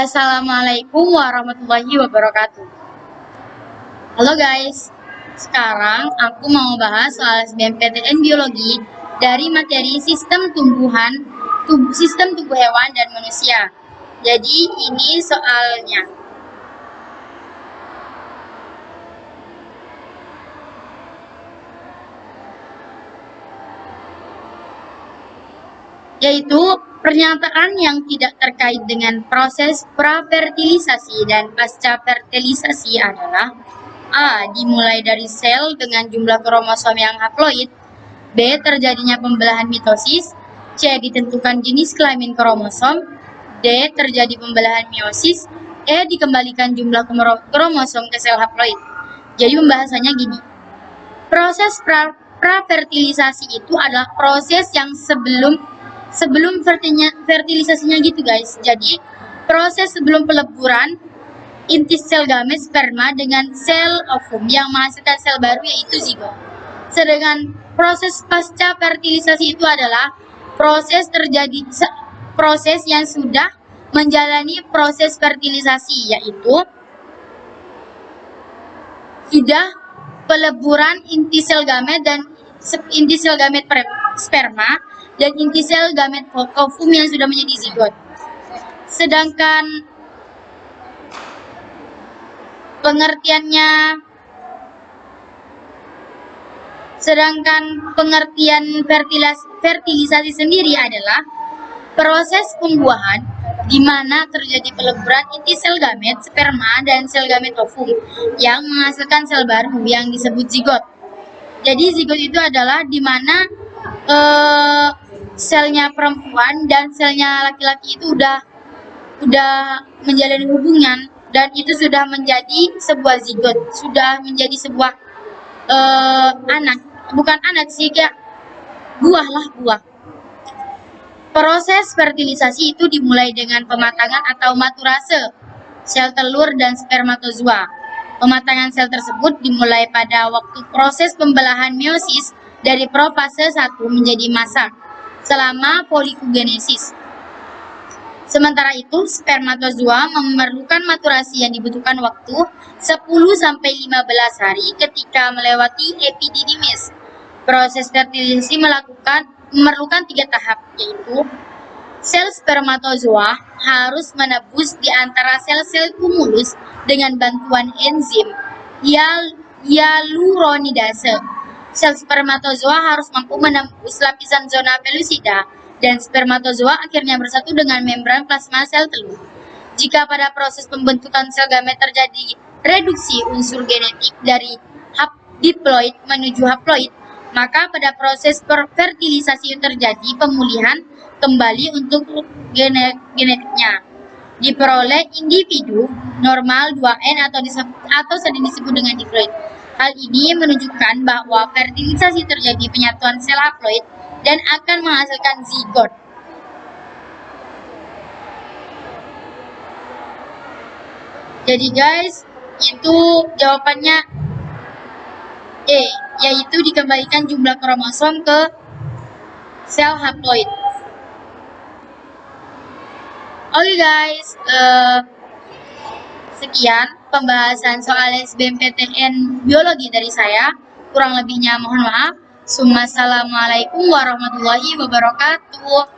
Assalamualaikum warahmatullahi wabarakatuh. Halo guys, sekarang aku mau bahas soal SBMPTN Biologi dari materi sistem tubuh hewan dan manusia. Jadi ini soalnya. Yaitu pernyataan yang tidak terkait dengan proses prafertilisasi dan pasca fertilisasi adalah A. Dimulai dari sel dengan jumlah kromosom yang haploid, B. Terjadinya pembelahan mitosis, C. Ditentukan jenis kelamin kromosom, D. Terjadi pembelahan meiosis, E. Dikembalikan jumlah kromosom ke sel haploid. Jadi pembahasannya gini, proses prafertilisasi itu adalah proses yang sebelum fertilisasinya gitu guys. Jadi proses sebelum peleburan inti sel gamet sperma dengan sel ovum yang menghasilkan sel baru yaitu zigot. Sedangkan proses pasca fertilisasi itu adalah proses yang sudah menjalani proses fertilisasi, yaitu sudah peleburan inti sel gamet dan inti sel gamet sperma dan inti sel gamet ovum yang sudah menjadi zigot. Sedangkan pengertian fertilisasi sendiri adalah proses pembuahan di mana terjadi peleburan inti sel gamet sperma dan sel gamet ovum yang menghasilkan sel baru yang disebut zigot. Jadi zigot itu adalah di mana selnya perempuan dan selnya laki-laki itu udah menjalani hubungan dan itu sudah menjadi sebuah zigot, sudah menjadi sebuah bukan anak sih, kayak buah. Proses fertilisasi itu dimulai dengan pematangan atau maturase sel telur dan spermatozoa. Pematangan sel tersebut dimulai pada waktu proses pembelahan meiosis dari profase 1 menjadi masa selama polikogenesis. Sementara itu, spermatozoa memerlukan maturasi yang dibutuhkan waktu 10-15 hari ketika melewati epididymis. Proses fertilisasi memerlukan 3 tahap, yaitu sel spermatozoa harus menembus di antara sel-sel kumulus dengan bantuan enzim hyaluronidase. Sel spermatozoa harus mampu menembus lapisan zona pellucida dan spermatozoa akhirnya bersatu dengan membran plasma sel telur. Jika pada proses pembentukan sel gamet terjadi reduksi unsur genetik dari diploid menuju haploid, maka pada proses fertilisasi terjadi pemulihan kembali untuk genetiknya. Diperoleh individu normal 2N atau sering disebut dengan diploid. Hal ini menunjukkan bahwa fertilisasi terjadi penyatuan sel haploid dan akan menghasilkan zigot. Jadi guys, itu jawabannya E, yaitu dikembalikan jumlah kromosom ke sel haploid. Oke guys, sekian pembahasan soal SBMPTN Biologi dari saya. Kurang lebihnya mohon maaf. Assalamualaikum warahmatullahi wabarakatuh.